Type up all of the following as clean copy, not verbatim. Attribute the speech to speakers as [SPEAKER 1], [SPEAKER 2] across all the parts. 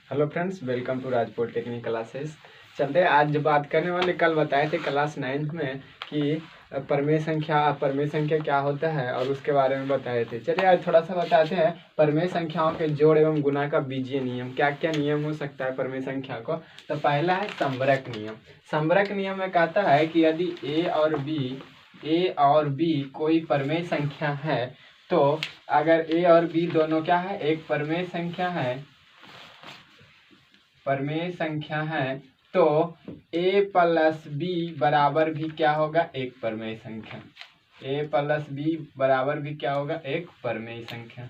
[SPEAKER 1] Hello friends, welcome to Rajpur technique classes. चलते आज जो बात करने वाले, कल बताए थे क्लास 9th में कि परमेय संख्या क्या होता है और उसके बारे में बताए थे। चलिए आज थोड़ा सा बताते हैं परमेय संख्याओं के जोड़ एवं गुना का बीजीय नियम। क्या क्या नियम हो सकता है परमेय संख्या को। तो पहला है संबरक नियम। संबरक नियम में कहता है कि यदि ए और बी कोई परमेय संख्या है, तो अगर ए और बी दोनों क्या है, एक परमेय संख्या है तो a प्लस बी बराबर भी क्या होगा, एक परमेय संख्या। a प्लस बी बराबर भी क्या होगा, एक परमेय संख्या।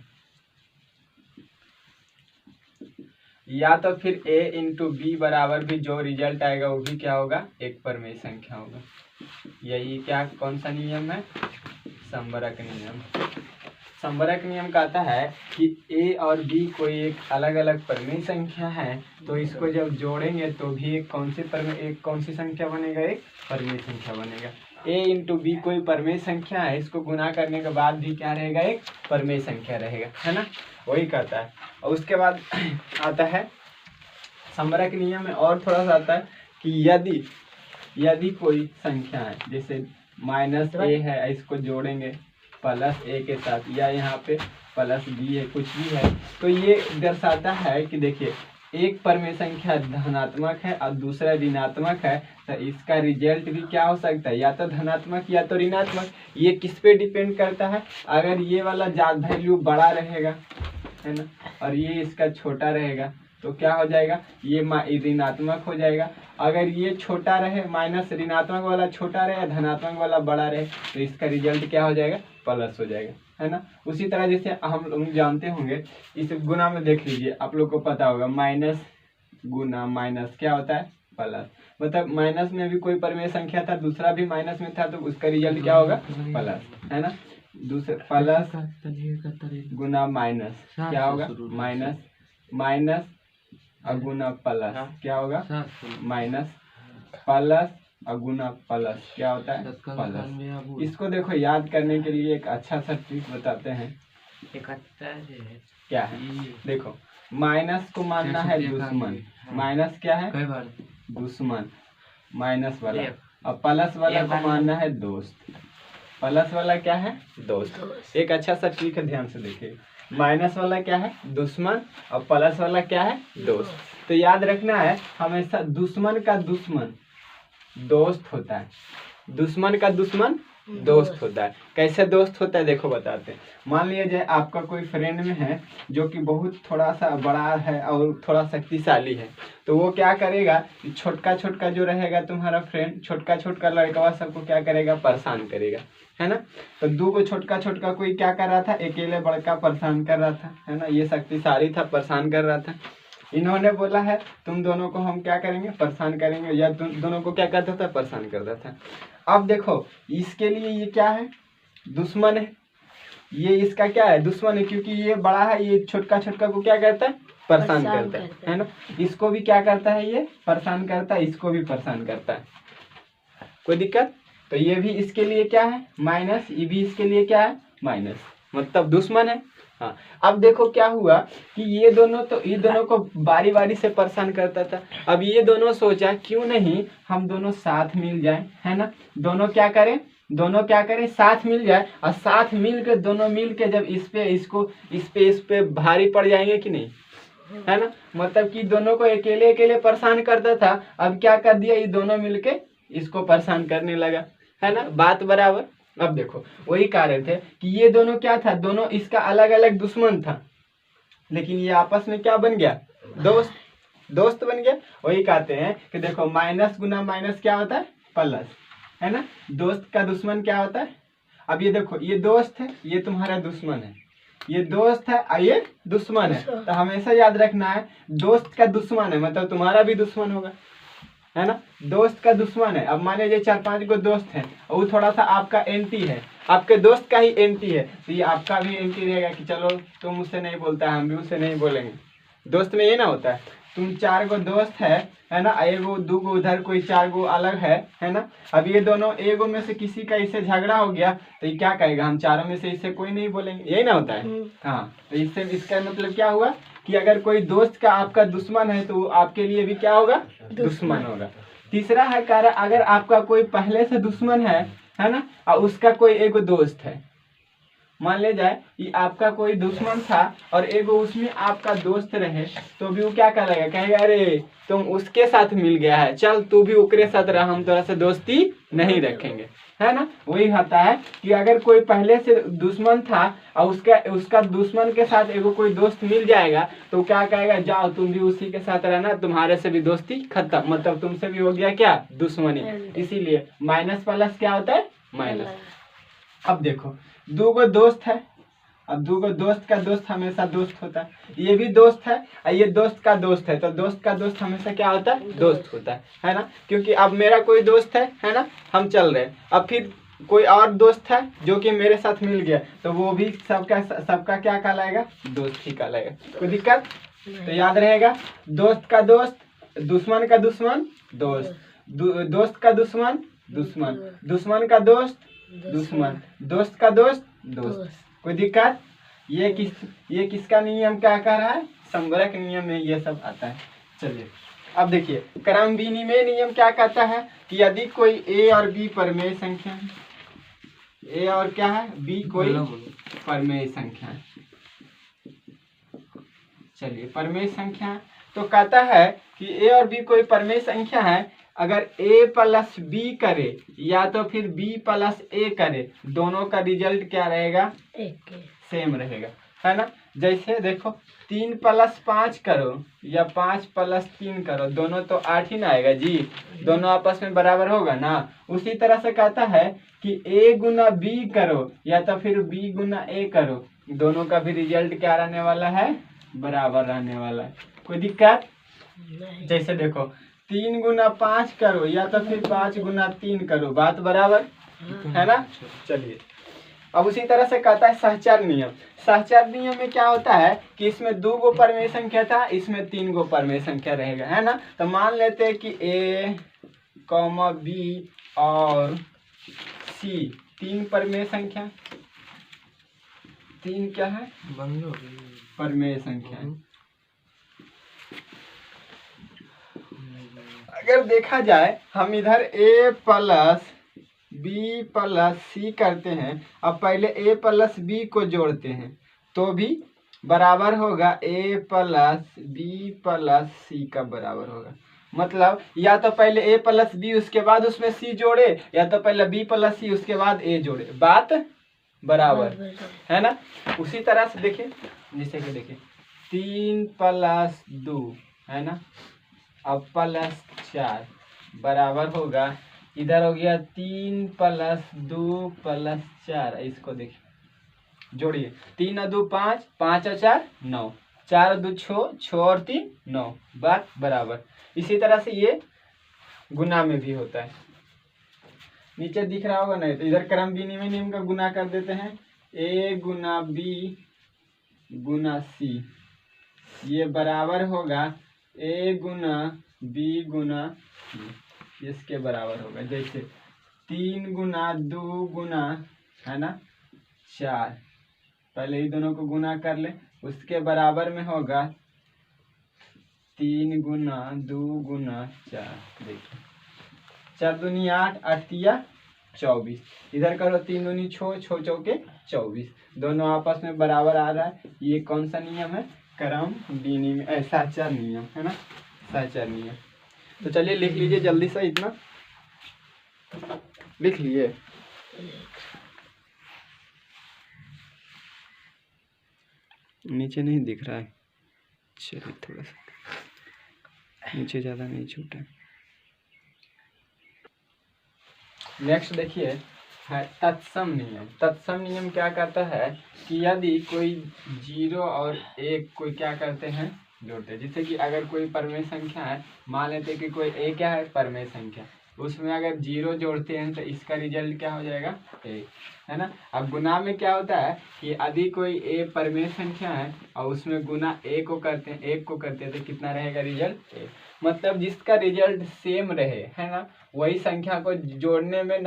[SPEAKER 1] या तो फिर a इंटू बी बराबर भी जो रिजल्ट आएगा वो भी क्या होगा, एक परमेय संख्या होगा। यही क्या, कौन सा नियम है, संबरक नियम। संबरक नियम कहता है कि ए और बी कोई एक अलग अलग परमेय संख्या है, तो इसको जब जोड़ेंगे तो भी एक कौन सी संख्या बनेगा, एक परमेय संख्या बनेगा। ए इंटू बी कोई परमेय संख्या है, इसको गुना करने के बाद भी क्या रहेगा, एक परमेय संख्या रहेगा, है ना, वही कहता है। और उसके बाद आता है संबरक नियम में और थोड़ा सा आता है कि यदि कोई संख्या है, जैसे माइनस ए है, इसको जोड़ेंगे प्लस ए के साथ, या यहाँ पे प्लस बी है, कुछ भी है, तो ये दर्शाता है कि देखिए एक परमेय संख्या धनात्मक है और दूसरा ऋणात्मक है, तो इसका रिजल्ट भी क्या हो सकता है, या तो धनात्मक या तो ऋणात्मक। ये किस पे डिपेंड करता है, अगर ये वाला वैल्यू बड़ा रहेगा, है ना, और ये इसका छोटा रहेगा तो क्या हो जाएगा, ये ऋणात्मक हो जाएगा। अगर ये छोटा रहे, माइनस ऋणात्मक वाला छोटा रहे, धनात्मक वाला बड़ा रहे, तो इसका रिजल्ट क्या हो जाएगा, प्लस हो जाएगा, है ना। उसी तरह जैसे हम लोग जानते होंगे, इस गुना में देख लीजिए, आप लोग को पता होगा माइनस गुना माइनस क्या होता है, प्लस। मतलब माइनस में भी कोई परमेय संख्या था, दूसरा भी माइनस में था, तो उसका रिजल्ट क्या होगा, प्लस, है ना। दूसरे प्लस गुना माइनस क्या होगा, माइनस और गुना प्लस क्या होगा, माइनस प्लस और गुना प्लस क्या होता है, प्लस। इसको देखो याद करने के लिए एक अच्छा सा ट्रिक बताते हैं। क्या है, देखो माइनस को मानना है दुश्मन, माइनस क्या है, दुश्मन माइनस वाला, और प्लस वाला को मानना है दोस्त। प्लस वाला क्या है, दोस्त। एक अच्छा सा ट्रिक है, ध्यान से देखिए। माइनस वाला क्या है, दुश्मन, और प्लस वाला क्या है, दोस्त। तो याद रखना है हमेशा दुश्मन का दुश्मन दोस्त होता है, दुश्मन का दुश्मन दोस्त होता है। कैसे दोस्त होता है देखो बताते हैं। मान लीजिए आपका कोई फ्रेंड में है जो कि बहुत थोड़ा सा बड़ा है और थोड़ा शक्तिशाली है, तो वो क्या करेगा, छोटका जो रहेगा तुम्हारा फ्रेंड, छोटका लड़का सबको क्या करेगा, परेशान करेगा, है ना। तो दो को छोटका कोई क्या कर रहा था, अकेले बड़का परेशान कर रहा था, है ना, ये शक्तिशाली था, परेशान कर रहा था। इन्होंने बोला है तुम दोनों को हम क्या करेंगे, परेशान करेंगे, या तुम दोनों को क्या करता था, परेशान करता था। अब देखो इसके लिए ये क्या है, दुश्मन है, ये इसका क्या है, दुश्मन है, क्योंकि ये बड़ा है, ये छोटका को क्या करता है, परेशान करता है ना। इसको भी क्या करता है, ये परेशान करता है, इसको भी परेशान करता है, कोई दिक्कत। तो ये भी इसके लिए क्या है, माइनस, ये भी इसके लिए क्या है, माइनस, मतलब दुश्मन है। हाँ, अब देखो क्या हुआ कि ये दोनों को बारी से परेशान करता था। अब ये दोनों सोचा क्यों नहीं हम दोनों साथ मिल जाएं, है ना। दोनों क्या करें, साथ मिल जाए, और साथ मिल के दोनों मिल के जब इस पे भारी पड़ जाएंगे कि नहीं, है ना। मतलब कि दोनों को अकेले परेशान करता था, अब क्या कर दिया, ये दोनों मिलके इसको परेशान करने लगा, है ना, बात बराबर। अब देखो वही कारण थे कि ये दोनों क्या था, दोनों इसका अलग अलग दुश्मन था, लेकिन ये आपस में क्या बन गया, दोस्त बन गया। वही कहते हैं कि देखो माइनस गुना माइनस क्या होता है, प्लस, है ना। दोस्त का दुश्मन क्या होता है। अब ये देखो, ये दोस्त है, ये तुम्हारा दुश्मन है, ये दोस्त है और ये दुश्मन है। तो हमेशा याद रखना है दोस्त का दुश्मन है मतलब तुम्हारा भी दुश्मन होगा, है ना। दोस्त का दुश्मन है, अब मान लीजिए 4-5 को दोस्त है और वो थोड़ा सा आपका एंटी है, आपके दोस्त का ही एंटी है, तो ये आपका भी एंटी रहेगा कि चलो तुम मुझसे नहीं बोलता है, हम भी उससे नहीं बोलेंगे। दोस्त में ये ना होता है, तुम 4 गो दोस्त है ना, एगो 2 गो उधर, कोई 4 गो अलग है ना। अब ये दोनों एगो में से किसी का इससे झगड़ा हो गया तो ये क्या कहेगा, हम चारों में से इससे कोई नहीं बोलेंगे, यही ना होता है। हाँ, तो इससे इसका मतलब क्या हुआ कि अगर कोई दोस्त का आपका दुश्मन है तो आपके लिए भी क्या होगा, दुश्मन होगा। तीसरा है कार्य, अगर आपका कोई पहले से दुश्मन है ना, और उसका कोई एक दोस्त है, मान ले जाए कि आपका कोई दुश्मन था और एक उसमें आपका दोस्त रहे, तो भी वो क्या कहेगा, कहेगा अरे तुम उसके साथ मिल गया है, चल तू भी उसके साथ रहा, हम तोरा से दोस्ती नहीं रखेंगे, है ना। वही होता है कि अगर कोई पहले से दुश्मन था और उसका दुश्मन के साथ एगो कोई दोस्त मिल जाएगा तो क्या कहेगा, जाओ तुम भी उसी के साथ रहना, तुम्हारे से भी दोस्ती खत्म, मतलब तुमसे भी हो गया क्या, दुश्मनी। इसीलिए माइनस प्लस क्या होता है, माइनस। अब देखो दो गो दोस्त है, अब दो गो दोस्त का दोस्त हमेशा दोस्त होता है, ये भी दोस्त है और ये दोस्त का दोस्त है, तो दोस्त का दोस्त हमेशा क्या होता है, दोस्त होता है ना। क्योंकि अब मेरा कोई दोस्त है ना, हम चल रहे हैं, अब फिर कोई और दोस्त है जो कि मेरे साथ मिल गया, तो वो भी सबका क्या कहलाएगा, दोस्त ही कहलाएगा। कोई दिक्कत, तो याद रहेगा, दोस्त का दोस्त, दुश्मन का दुश्मन, दोस्त, दोस्त का दुश्मन, दुश्मन, दुश्मन का दोस्त, दुश्मन, दोस्त का दोस्त, दोस्त। कोई दिक्कत, ये किसका नियम क्या कह रहा है, संवरक नियम में ये सब आता है। चलिए अब देखिए क्रम विनिमय नियम क्या कहता है कि यदि कोई ए और बी परमेय संख्या है, ए और क्या है, बी कोई परमेय संख्या है, चलिए परमेय संख्या, तो कहता है कि ए और बी कोई परमेय संख्या है, अगर a प्लस बी करे या तो फिर b प्लस a करे, दोनों का रिजल्ट क्या रहेगा, सेम रहेगा, है ना। जैसे देखो 3 प्लस 5 करो या 5 प्लस 3 करो, दोनों तो 8 ही ना आएगा जी, दोनों आपस में बराबर होगा ना। उसी तरह से कहता है कि a गुना b करो या तो फिर b गुना a करो, दोनों का भी रिजल्ट क्या रहने वाला है, बराबर रहने वाला है। कोई दिक्कत, जैसे देखो 3 गुना 5 करो या तो फिर 5 गुना 3 करो, बात बराबर है ना। चलिए अब उसी तरह से कहता है सहचर नियम। सहचर नियम में क्या होता है कि इसमें 2 गो परमेय संख्या था, इसमें 3 गो परमेय संख्या रहेगा, है ना। तो मान लेते हैं कि a, b और c 3 परमेय संख्या, 3 क्या है, परमेय संख्या। अगर देखा जाए हम इधर a प्लस बी प्लस सी करते हैं, अब पहले a प्लस बी को जोड़ते हैं तो भी बराबर होगा a प्लस बी प्लस सी का बराबर होगा। मतलब या तो पहले a प्लस बी उसके बाद उसमें c जोड़े, या तो पहले b प्लस सी उसके बाद a जोड़े, बात बराबर है ना। उसी तरह से देखिए, जैसे कि देखिए 3 प्लस 2 है ना, अब प्लस 4 बराबर होगा, इधर हो गया 3 प्लस 2 प्लस 4, इसको देखिए जोड़िए, 3 और 2 5, 5 और 4 9, 4 और 2 6, 6 और 3 9, बात बराबर। इसी तरह से ये गुना में भी होता है, नीचे दिख रहा होगा नहीं, तो इधर क्रम विनिमय नियम का गुना कर देते हैं, a Guna b Guna c, ये बराबर होगा a Guna b Guna c, इसके बराबर होगा। जैसे 3 गुना 2 गुना है ना 4, पहले ही दोनों को गुना कर ले, उसके बराबर में होगा 3 गुना 2 गुना 4। देखिए 4 दूनी 8, 8 तिया 24, इधर करो 3 दूनी 6, 6 चौके 24, दोनों आपस में बराबर आ रहा है। ये कौन सा नियम है, क्रम विनिमय सहचर नियम, है ना, सहचर नियम। तो चलिए लिख लीजिए जल्दी से, इतना लिख लिए। नीचे नहीं दिख रहा है, चलिए थोड़ा सा नीचे, ज़्यादा नहीं छूटा। नेक्स्ट देखिए है तत्सम नियम। तत्सम नियम क्या कहता है कि यदि कोई 0 और 1 कोई क्या करते हैं, जोड़ते हैं। जैसे कि अगर कोई परमेय संख्या है, मान लेते हैं कि कोई a क्या है, परमेय संख्या, उसमें अगर 0 जोड़ते हैं तो इसका रिजल्ट क्या हो जाएगा, 1, है ना। अब गुना में क्या होता है कि यदि कोई a परमेय संख्या है और उसमें गुना 1 को करते हैं तो कितना रहेगा रिजल्ट, 1। मतलब जिसका रिजल्ट सेम रहे, है ना, वही संख्या को जोड़ने में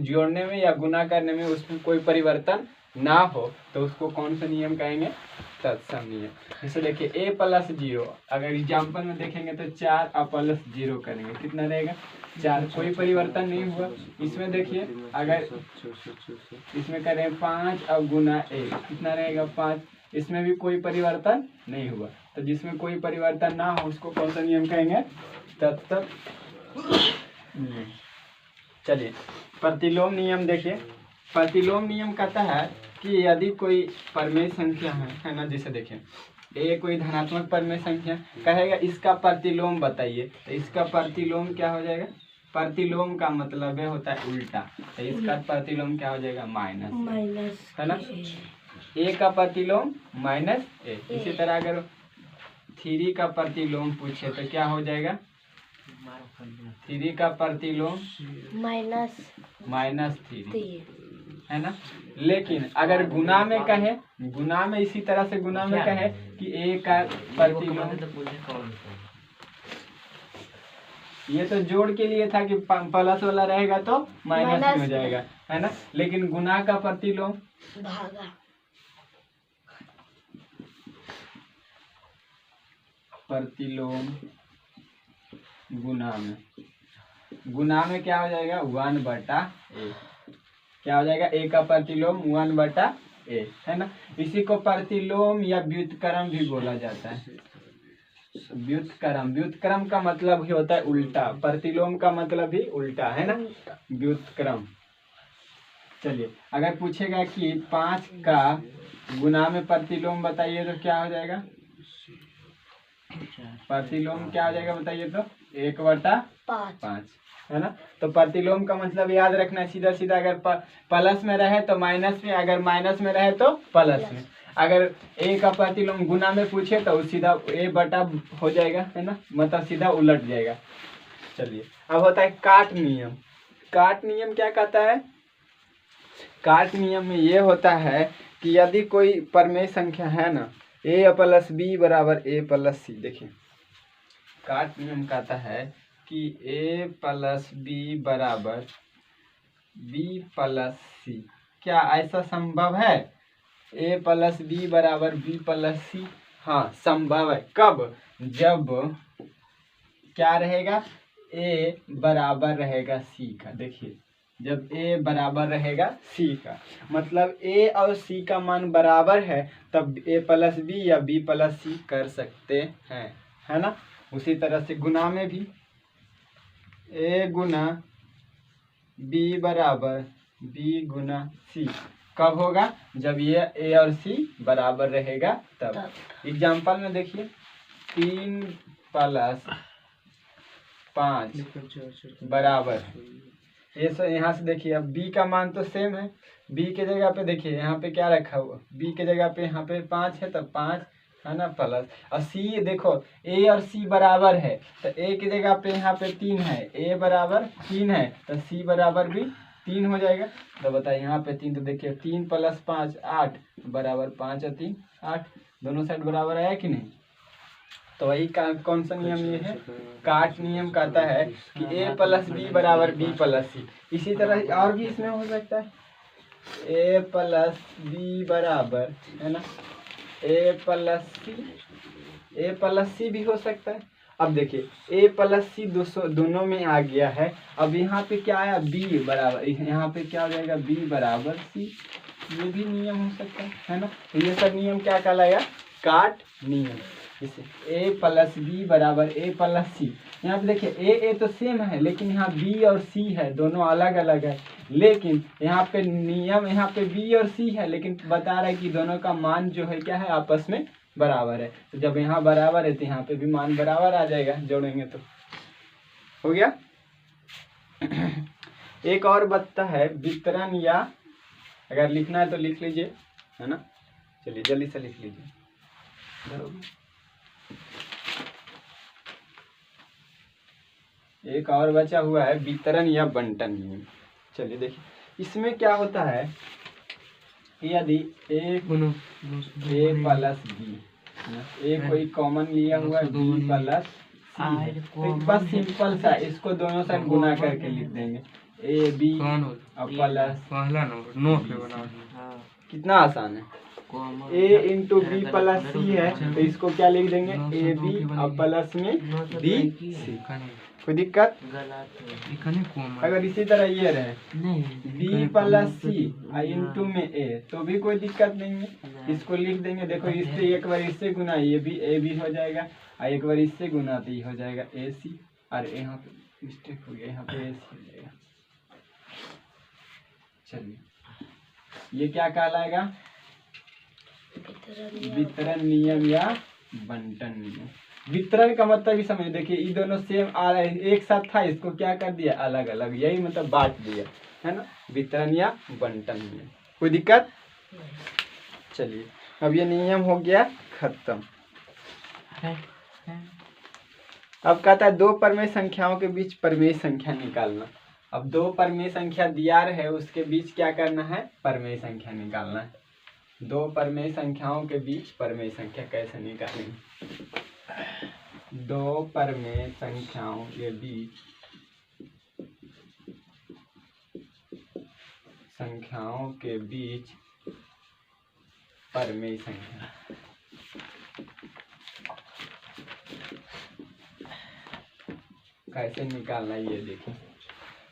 [SPEAKER 1] जोड़ने में या गुना करने में उसमें कोई परिवर्तन ना हो, तो उसको कौन सा नियम कहेंगे, तत्समनीय। जैसे देखिए a प्लस 0, अगर एग्जाम्पल में देखेंगे तो 4 और प्लस 0 करेंगे कितना रहेगा 4, कोई परिवर्तन नहीं हुआ। इसमें देखिए अगर इसमें करें 5 और गुना 1 कितना रहेगा 5, इसमें भी कोई परिवर्तन नहीं हुआ। तो जिसमें कोई परिवर्तन ना हो उसको कौन सा नियम कहेंगे, तत्सम नियम। चलिए प्रतिलोम नियम देखिए। प्रतिलोम नियम कहता है कि यदि कोई परमेय संख्या है ना, जैसे देखें ए कोई धनात्मक परमेय संख्या कहेगा इसका प्रतिलोम बताइए, तो इसका प्रतिलोम क्या हो जाएगा, प्रतिलोम का मतलब है होता है उल्टा, तो इसका प्रतिलोम क्या हो जाएगा माइनस, है ना। ए का प्रतिलोम माइनस ए। इसी तरह अगर 3 का प्रतिलोम पूछे तो क्या हो जाएगा, 3 का प्रतिलोम माइनस 3, है ना। लेकिन अगर गुना में कहे, गुना में इसी तरह से गुना में कहे कि ए का प्रतिलोम, ये तो जोड़ के लिए था कि प्लस वाला रहेगा तो माइनस में हो जाएगा, है ना। लेकिन गुना का प्रतिलोम भागा, प्रतिलोम गुना में क्या हो जाएगा 1/a, क्या हो जाएगा ए का प्रतिलोम 1/a, है ना। इसी को प्रतिलोम या व्युत्क्रम भी बोला जाता है। व्युत्क्रम का मतलब ही होता है उल्टा, प्रतिलोम का मतलब भी उल्टा, है ना, व्युत्क्रम। चलिए अगर पूछेगा कि 5 का गुना में प्रतिलोम बताइए तो क्या हो जाएगा, प्रतिलोम क्या हो जाएगा बताइए तो 1/5, है ना। तो प्रतिलोम का मतलब याद रखना है, सीधा सीधा अगर प्लस में रहे तो माइनस में, अगर माइनस में रहे तो प्लस में। अगर ए का प्रतिलोम गुना में पूछे तो सीधा ए बटा हो जाएगा, है ना, मतलब सीधा उलट जाएगा। चलिए अब होता है काट नियम। काट नियम क्या कहता है, काट नियम में ये होता है कि यदि कोई परमेय संख्या है ना a प्लस बी बराबर a प्लस सी, देखिए काट नियम कहता है कि a प्लस बी बराबर b प्लस सी, क्या ऐसा संभव है, a प्लस बी बराबर b प्लस सी, हाँ संभव है। कब, जब क्या रहेगा a बराबर रहेगा c का, देखिए जब a बराबर रहेगा c का, मतलब a और c का मान बराबर है तब a प्लस बी या b प्लस सी कर सकते हैं, है ना। उसी तरह से गुना में भी a गुना b बराबर b गुना c, कब होगा, जब ये a और c बराबर रहेगा तब। एग्जाम्पल में देखिए 3 + 5 बराबर, ये सब यहाँ से देखिए। अब b का मान तो सेम है, b के जगह पे देखिए यहाँ पे क्या रखा हुआ, b के जगह पे यहाँ पे 5 है, तब 5 है ना प्लस, और c देखो a और c बराबर है तो a की जगह पे यहाँ पे 3 है, a बराबर 3 है तो c बराबर भी 3 हो जाएगा। तो बताइए यहाँ पे 3, तो देखिए 3 + 5 8 बराबर 5 और 3 8, दोनों साइड बराबर आया कि नहीं। तो वही कौन सा नियम ये है, काट नियम कहता है कि a प्लस बी बराबर b प्लस सी। इसी तरह और भी इसमें हो सकता है, a प्लस बी बराबर, है ना, a प्लस सी भी हो सकता है। अब देखिए a प्लस सी दोनों में आ गया है, अब यहाँ पे क्या आया b बराबर, यहाँ पे क्या हो जाएगा b बराबर c, ये भी नियम हो सकता है ना। तो ये सब नियम क्या कहलाएगा, काट नियम। जैसे a प्लस बी बराबर a प्लस सी, यहाँ पे देखिए a तो सेम है लेकिन यहाँ b और c है, दोनों अलग अलग है, लेकिन यहाँ पे नियम, यहाँ पे b और c है लेकिन बता रहा है कि दोनों का मान जो है क्या है, आपस में बराबर है। तो जब यहाँ बराबर है तो यहाँ पे भी मान बराबर आ जाएगा, जोड़ेंगे तो हो गया। एक और बचता है वितरण, या अगर लिखना है तो लिख लीजिए, है ना। चलिए जल्दी से लिख लीजिए। एक और बचा हुआ है वितरण या बंटन नियम। चलिए देखिए इसमें क्या होता है, यदि a प्लस बी, ए कोई कॉमन लिया हुआ है b प्लस सी है, तो बस सिंपल सा इसको दोनों साइड गुना करके लिख देंगे a b और प्लस, कितना आसान है। ए इंटू बी प्लस सी है, तो इसको क्या लिख देंगे, ए बी और प्लस में बी सी। कोई दिक्कत? अगर इसी तरह ये रहे बी प्लस सी इंटू में ए तो भी कोई दिक्कत नहीं है, इसको लिख देंगे। देखो इससे एक बार इससे गुना ये भी ए बी हो जाएगा और एक बार इससे गुना तो ये हो जाएगा ए सी, और यहाँ पे मिस्टेक हो गया, यहाँ पे ए सी हो जाएगा। चलिए ये क्या कहलाएगा, वितरण नियम या बंटन नियम। वितरण का मतलब ही समझ, देखिए ये दोनों सेम आ रहे हैं, एक साथ था, इसको क्या कर दिया अलग अलग, यही मतलब बांट दिया है ना, वितरण या बंटन नियम। कोई दिक्कत? चलिए अब ये नियम हो गया खत्म। अब कहता है दो परमेय संख्याओं के बीच परमेय संख्या निकालना। अब दो परमेय संख्या दिया है उसके बीच क्या करना है, परमेय संख्या निकालना है। दो परमेय संख्याओं के बीच परमेय संख्या कैसे निकालेंगे, दो परमेय संख्याओं के बीच परमेय संख्या कैसे निकालना है ये देखिए।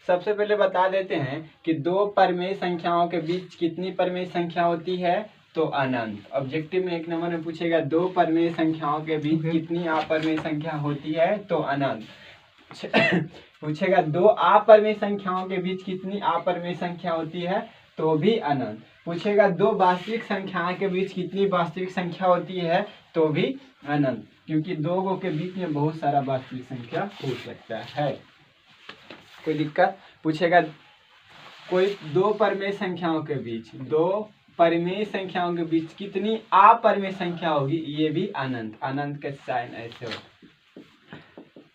[SPEAKER 1] सबसे पहले बता देते हैं कि दो परमेय संख्याओं के बीच कितनी परमेय संख्या होती है, तो अनंत। ऑब्जेक्टिव में 1 नंबर में पूछेगा दो परमेय संख्याओं के बीच कितनी अपरमेय संख्या होती है, तो अनंत। पूछेगा दो अपरमेय संख्याओं के बीच कितनी अपरमेय संख्या होती है, तो भी अनंत। पूछेगा दो वास्तविक संख्याओं के बीच कितनी वास्तविक संख्या होती है, तो भी अनंत, क्योंकि दो के बीच में बहुत सारा वास्तविक संख्या हो सकता है। कोई दिक्कत? पूछेगा कोई दो परमेय संख्याओं के बीच, दो परमेय संख्याओं के बीच कितनी अपरमेय संख्या होगी, ये भी अनंत। अनंत के साइन ऐसे हो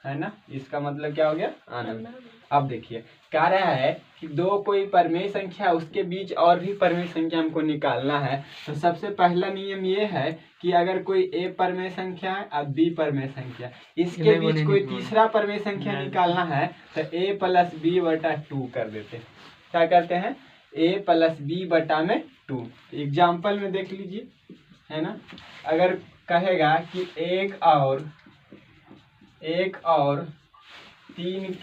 [SPEAKER 1] है ना, इसका मतलब क्या हो गया, अनंत। अब देखिए कह रहा है कि दो कोई परमेय संख्या उसके बीच और भी परमेय संख्या हमको निकालना है। तो सबसे पहला नियम ये है कि अगर कोई ए परमेय संख्या है और बी परमेय संख्या, इसके बीच कोई तीसरा परमेय संख्या निकालना है तो ए प्लस बी बटा 2 कर देते हैं। क्या करते हैं, ए प्लस बी बटा में 2। एग्जाम्पल में देख लीजिए है ना, अगर कहेगा कि एक और तीन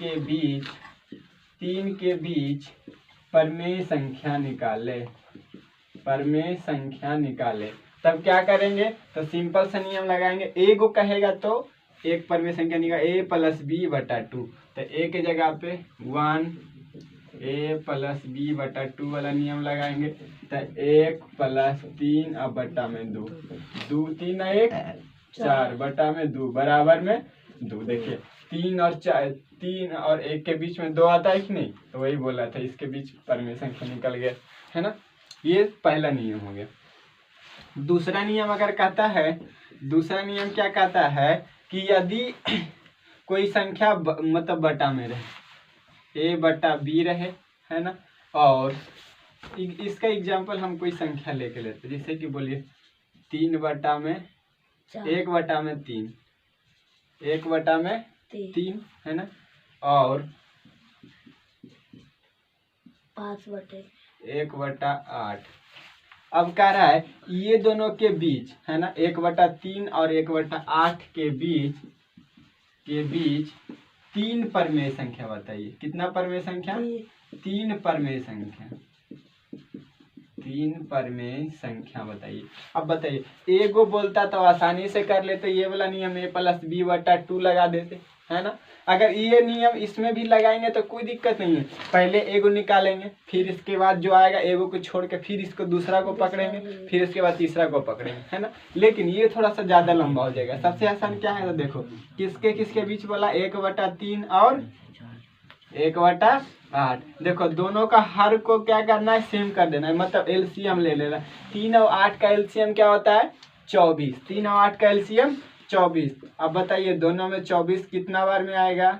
[SPEAKER 1] के बीच परमेय संख्या निकाले, तब क्या करेंगे, तो सिंपल सा नियम लगाएंगे। ए को कहेगा तो एक परमेय संख्या निकाल ए प्लस बी बटा 2, तो ए के जगह पे 1 ए प्लस बी बटा 2 वाला नियम लगाएंगे। तो 1 प्लस 3 अब बटा में 2, 2 3 1 4 बटा में 2 बराबर में 2। देखिए 3 और 1 के बीच में 2 आता है कि नहीं, तो वही बोला था, इसके बीच परमेय संख्या निकल गया है ना। ये पहला नियम हो गया। दूसरा नियम अगर कहता है, दूसरा नियम क्या कहता है कि यदि कोई संख्या मतलब बटा में रहे, ए बटा बी रहे है ना, और इसका एग्जाम्पल हम कोई संख्या लेके लेते, जैसे कि बोलिए 3 बटा में 1 बटा में 3, 1 बटा में 3 है ना, और
[SPEAKER 2] 5 बटे
[SPEAKER 1] 1 बटा 8। अब कह रहा है ये दोनों के बीच है ना, 1 बटा 3 और 1 बटा 8 के बीच 3 परमेय संख्या बताइए। कितना परमेय संख्या, 3 परमेय संख्या, 3 परमेय संख्या बताइए। अब बताइए, ए को बोलता तो आसानी से कर लेते, ये वाला नियम ए प्लस बी बटा 2 लगा देते है ना। अगर ये नियम इसमें भी लगाएंगे तो कोई दिक्कत नहीं है, पहले ए को निकालेंगे, फिर इसके बाद जो आएगा ए को छोड़ के फिर इसको दूसरा को पकड़ेंगे, फिर इसके बाद तीसरा को पकड़ेंगे है ना। लेकिन ये थोड़ा सा ज्यादा लंबा हो जाएगा। सबसे आसान क्या है, तो देखो किसके बीच वाला 1 बटा 3 और 1 बटा 8। देखो दोनों का हर को क्या करना है, सेम कर देना है, मतलब एलसीएम ले लेना। 3 और 8 का एलसीएम क्या होता है, 24। 3 और 8 का एलसीएम 24। अब बताइए दोनों में 24 कितना बार में आएगा,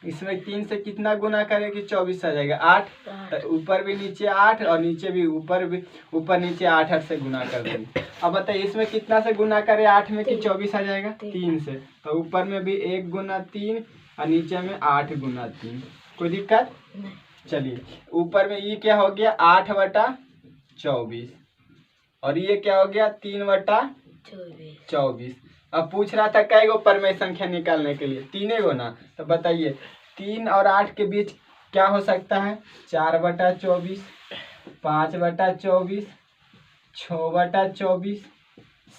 [SPEAKER 1] इसमें 3 से कितना गुना करेगी, 24 आ जाएगा 8। तो ऊपर भी नीचे 8 और नीचे भी ऊपर नीचे 8 से गुना कर देंगे। अब बताइए इसमें कितना से गुना करे 8 में कि 24 आ जाएगा, 3 से। तो ऊपर में भी 1 गुना 3 और नीचे में 8 गुना 3। कोई दिक्कत? चलिए ऊपर में ये क्या हो गया, 8 बटा 24 और ये क्या हो गया 3/24।
[SPEAKER 2] 24।
[SPEAKER 1] अब पूछ रहा था कई गो परमेय संख्या निकालने के लिए, 3 गो ना, तो बताइए 3 और 8 के बीच क्या हो सकता है, 4/24, 5/24, 6/24,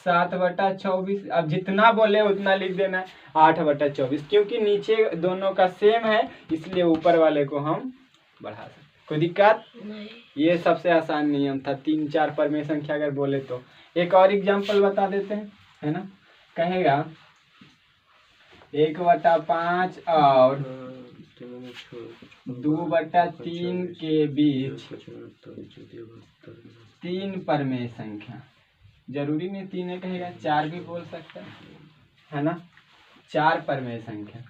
[SPEAKER 1] 7/24। अब जितना बोले उतना लिख देना है, 8/24, क्योंकि नीचे दोनों का सेम है इसलिए ऊपर वाले को हम बढ़ा सकते। कोई दिक्कत
[SPEAKER 2] नहीं।
[SPEAKER 1] ये सबसे आसान नियम था, 3 4 परमेय संख्या अगर बोले तो। एक और एग्जांपल बता देते हैं, है ना। कहेगा 1/5 और 2/3 के बीच 3 परमेय संख्या। जरूरी नहीं 3 है कहेगा, 4 भी बोल सकता है ना। 4 परमेय संख्या,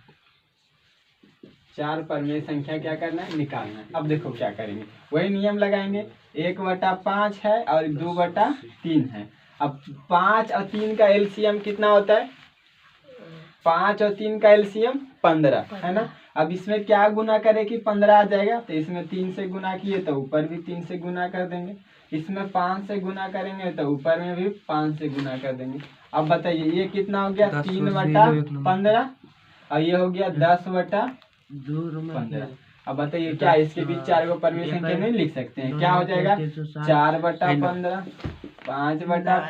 [SPEAKER 1] 4 परमेय संख्या क्या करना है, निकालना है। अब देखो क्या करेंगे, वही नियम लगाएंगे। 1/5 है और 2/3 है। अब 5 और 3 का एलसीएम कितना होता है, 5 और 3 का एलसीएम 15 है ना। अब इसमें क्या गुना करे कि 15 आ जाएगा, तो इसमें 3 से गुना किए तो ऊपर भी 3 से गुना कर देंगे। इसमें 5 से गुना करेंगे तो ऊपर में भी 5 से गुना कर देंगे। अब बताइए ये कितना हो गया, 3/15 और ये हो गया 10/15। अब बताइए क्या इसके बीच 4 गो परमेय संख्या नहीं लिख सकते हैं, क्या हो जाएगा 4/15, 5/15,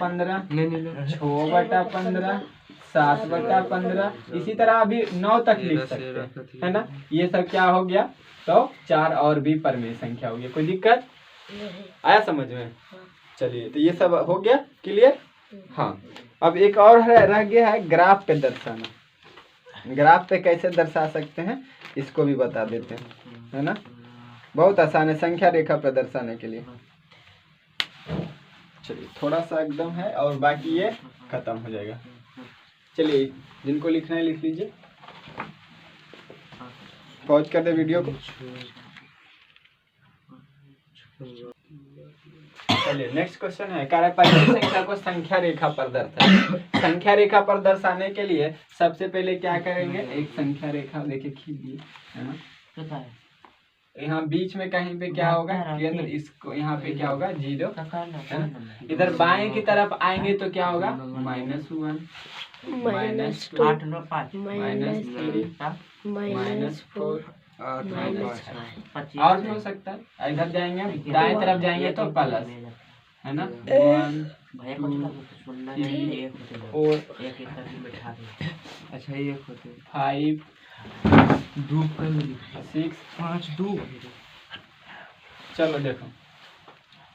[SPEAKER 1] 6/15, 7/15, इसी तरह अभी 9 तक लिख सकते हैं, है ना। ये सब क्या हो गया, तो 4 और भी परमेय संख्या हो गया। कोई दिक्कत
[SPEAKER 2] नहीं।
[SPEAKER 1] आया समझ में।
[SPEAKER 2] हाँ।
[SPEAKER 1] चलिए तो ये सब हो गया क्लियर। हाँ अब एक और रह गया है ग्राफ पे दर्शाना। ग्राफ पे कैसे दर्शा सकते हैं इसको भी बता देते हैं, है ना। बहुत आसान है संख्या रेखा पे दर्शाने के लिए। चलिए थोड़ा सा एकदम है और बाकी ये खत्म हो जाएगा। चलिए जिनको लिखना है लिख लीजिए, पॉज कर दे वीडियो को। चलिए नेक्स्ट क्वेश्चन है, कह रहा है परमेय संख्या को संख्या रेखा पर दर्शाएं। संख्या रेखा पर दर्शाने के लिए सबसे पहले क्या करेंगे, एक संख्या रेखा देखिए खींच दिए, है ना। यहाँ बीच में कहीं पे क्या होगा केंद्र, इसको यहाँ पे क्या होगा 0, है ना। इधर बाएं की तरफ आएंगे तो क्या होगा -1, -2,
[SPEAKER 2] -3,
[SPEAKER 1] -4,
[SPEAKER 2] -5।
[SPEAKER 1] और भी हो सकता है। इधर जाएंगे दाएं तरफ जाएंगे तो प्लस, है ना, 1 2 3 4,
[SPEAKER 3] अच्छा ये होते
[SPEAKER 1] 5
[SPEAKER 3] 2
[SPEAKER 1] 6
[SPEAKER 3] 5 2।
[SPEAKER 1] चलो देखो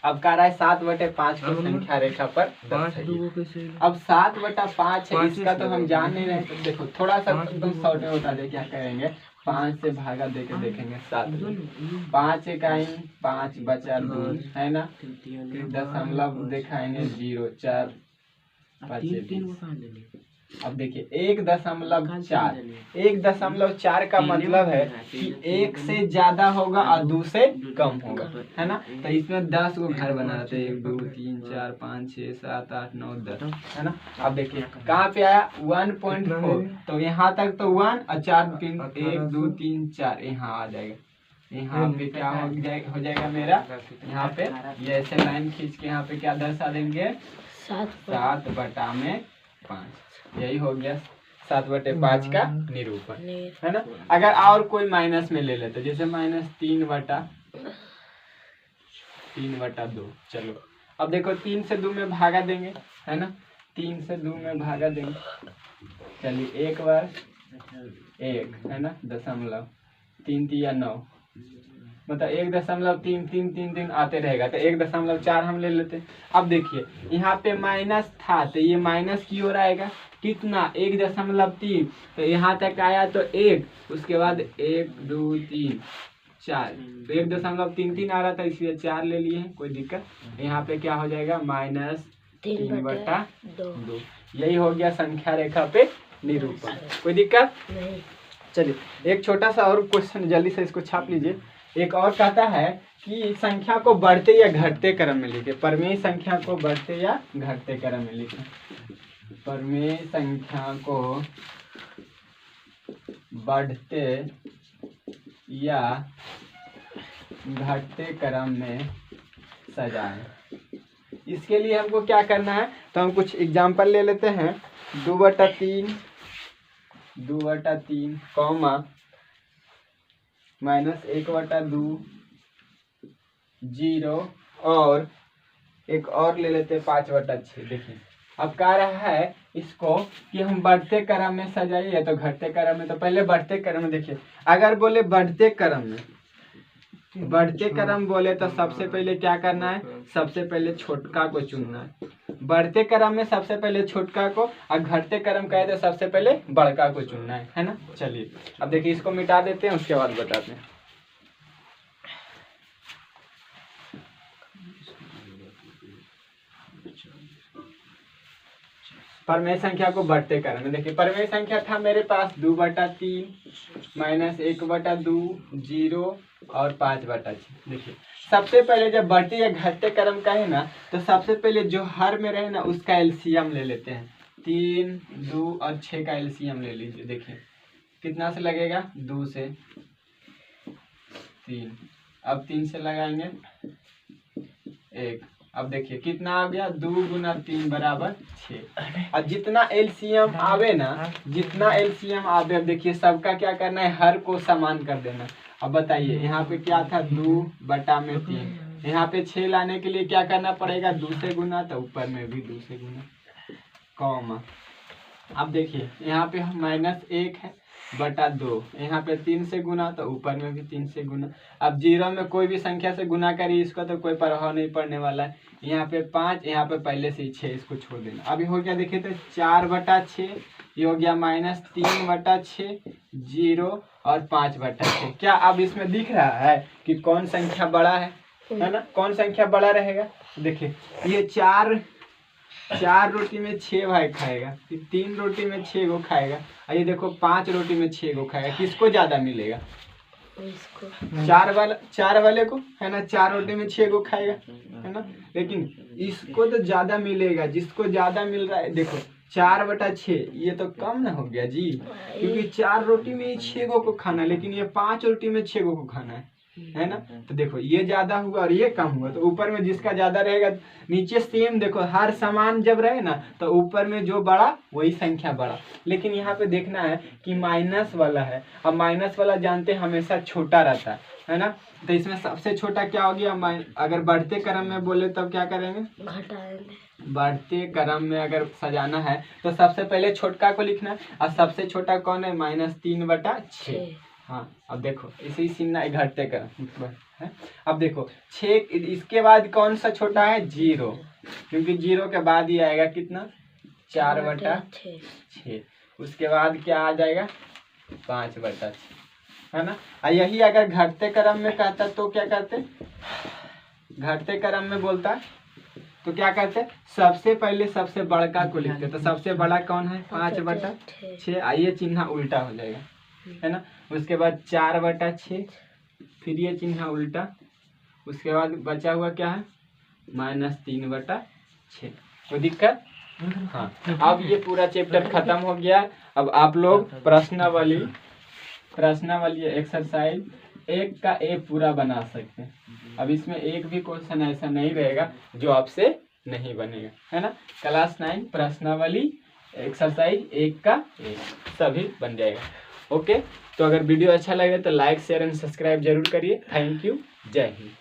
[SPEAKER 1] अब कह रहा है 7/5 को संख्या रेखा पर
[SPEAKER 3] 5 2
[SPEAKER 1] दर्शाइए।
[SPEAKER 3] कैसे।
[SPEAKER 1] अब 7/5 है,
[SPEAKER 3] 5
[SPEAKER 1] इसका तो हम
[SPEAKER 3] से
[SPEAKER 1] जान नहीं रहे। तो देखो थोड़ा सा
[SPEAKER 3] 5
[SPEAKER 1] एकदम शॉर्ट में बता दे क्या करेंगे, 5 से भागा देके देखेंगे 7 में। 5 इकाई 5 बचा 2, है ना। दशमलव दिखाएंगे 0 4 5। अब देखिए 1.4, 1.4 का मतलब है कि 1 से ज्यादा होगा और 2 से कम होगा, है ना। तो इसमें 10 को घर बनाते हैं, 1 2 3 4 5 6 7 8 9 10, है ना। अब देखिए कहाँ पे आया 1.4, तो यहाँ तक तो 1 और 4 पिन 1 2 3 4 यहाँ आ जाएगा। यहाँ पे क्या हो जाएगा मेरा, यहाँ पे ये ऐसे लाइन खींच के यहाँ पे क्या दर्शा देंगे 7/5। यही हो गया 7/5 का निरूपण, है ना। अगर और कोई माइनस में ले लेते जैसे -3/2। चलो अब देखो 3 से 2 में भागा देंगे, है ना। 3 से 2 में भागा देंगे, चलिए एक बार 1, है ना, दशमलव 3 3 9, मतलब 1.333 आते रहेगा, तो 1.4 हम ले लेते। अब देखिए यहाँ पे माइनस था तो ये माइनस की ओर आएगा, कितना 1.3, तो यहाँ तक आया तो 1, उसके बाद 1 2 3 4, तो 1.33 आ रहा था इसलिए 4 ले लिए हैं, कोई दिक्कत। यहाँ पे क्या हो जाएगा -3/2। यही हो गया संख्या रेखा पे निरूपण, कोई दिक्कत
[SPEAKER 2] नहीं।
[SPEAKER 1] चलिए एक छोटा सा और क्वेश्चन जल्दी से इसको छाप लीजिए। एक और कहता है कि संख्या को बढ़ते या घटते क्रम में लिखे। परमेय संख्या को बढ़ते या घटते क्रम में लिखे। परमेय संख्या को बढ़ते या घटते क्रम में सजाएं। इसके लिए हमको क्या करना है, तो हम कुछ एग्जाम्पल ले लेते हैं। 2/3 कॉमा -1/2 0 और एक और ले लेते हैं 5/6। देखिए अब कह रहा है इसको कि हम बढ़ते क्रम में सजाइए या तो घटते क्रम में। तो पहले बढ़ते क्रम में देखिए, अगर बोले बढ़ते क्रम बोले तो सबसे पहले क्या करना है, सबसे पहले छोटका को चुनना है। बढ़ते क्रम में सबसे पहले छोटका को, और घटते क्रम कहे तो सबसे पहले बड़का को चुनना है ना। चलिए अब देखिए इसको मिटा देते हैं, उसके बाद बताते हैं। परमेय संख्या को बढ़ते क्रम में देखिए, परमेय संख्या था मेरे पास 2/3 -1/2 0 और 5/6। देखिए सबसे पहले जब बढ़ती या घटते क्रम का है ना, तो सबसे पहले जो हर में रहे ना उसका एलसीएम ले लेते हैं। 3 2 और 6 का एलसीएम ले लीजिए। देखिए कितना से लगेगा, 2 से 3, अब 3 से लगाएंगे 1। अब देखिए कितना आ गया, 2 × 3 = 6। और जितना एलसीएम आवे ना, अब देखिए सबका क्या करना है, हर को समान कर देना। अब बताइए यहाँ पे क्या था, 2/3। यहाँ पे 6 लाने के लिए क्या करना पड़ेगा, 2 से गुना, तो ऊपर में भी 2 से गुना, कॉमा। अब देखिए यहाँ पे -1 है बटा 2, यहाँ पे 3 से गुना, तो ऊपर में भी 3 से गुना। अब 0 में कोई भी संख्या से गुना करिए इसको तो कोई प्रभाव नहीं पड़ने वाला है। यहाँ पे 5, यहाँ पे पहले से ही 6, इसको छोड़ देना। अभी हो गया देखिए, तो 4/6 ये हो गया -3/6 0 और 5/6। क्या अब इसमें दिख रहा है कि कौन संख्या बड़ा है ना, कौन संख्या बड़ा रहेगा। देखिए ये 4 रोटी में 6 भाई खाएगा, 3 रोटी में 6 गो खाएगा, और ये देखो 5 रोटी में 6 गो खाएगा। किसको ज्यादा मिलेगा, इसको 4 वाले को, है ना। 4 रोटी में 6 गो खाएगा, है ना। लेकिन इसको तो ज्यादा मिलेगा, जिसको ज्यादा मिल रहा है। देखो 4/6 ये तो कम ना हो गया जी, क्योंकि 4 रोटी में 6 गो को खाना है, लेकिन ये 5 रोटी में 6 गो को खाना है ना। तो देखो ये ज्यादा हुआ और ये कम हुआ, तो ऊपर में जिसका ज्यादा रहेगा, नीचे सेम। देखो हर समान जब रहे ना, तो ऊपर में जो बड़ा वही संख्या बड़ा। लेकिन यहाँ पे देखना है कि माइनस वाला है, अब माइनस वाला जानते हैं हमेशा छोटा रहता है ना। तो इसमें सबसे छोटा क्या हो गया, अगर बढ़ते क्रम में बोले तब क्या करेंगे, घटाएंगे। बढ़ते क्रम में अगर सजाना है तो सबसे पहले छोटका को लिखना है, और सबसे छोटा कौन है, -3/6। हाँ अब देखो इसी सीना घटते क्रम है। अब देखो 6, इसके बाद कौन सा छोटा है, 0, क्योंकि 0 के बाद ही आएगा कितना, 4/6। उसके बाद क्या आ जाएगा, 5/6, है ना। और यही अगर घटते क्रम में कहता तो क्या करते, घटते क्रम में बोलता तो क्या करते, सबसे पहले सबसे बड़का को लिखते। तो सबसे बड़ा कौन है, 5/6। आइए चिन्ह उल्टा हो जाएगा, है ना। उसके बाद 4/6, फिर ये चिन्ह उल्टा। उसके बाद बचा हुआ क्या है, -3/6। कोई दिक्कत, हाँ। अब ये पूरा चैप्टर खत्म हो गया। अब आप लोग प्रश्नावली एक्सरसाइज 1 का ए पूरा बना सकते हैं। अब इसमें एक भी क्वेश्चन ऐसा नहीं रहेगा जो आपसे नहीं बनेगा, है ना। क्लास 9 प्रश्नावली एक्सरसाइज 1 का ए सभी बन जाएगा। ओके, तो अगर वीडियो अच्छा लगे तो लाइक शेयर एंड सब्सक्राइब जरूर करिए। थैंक यू, जय हिंद।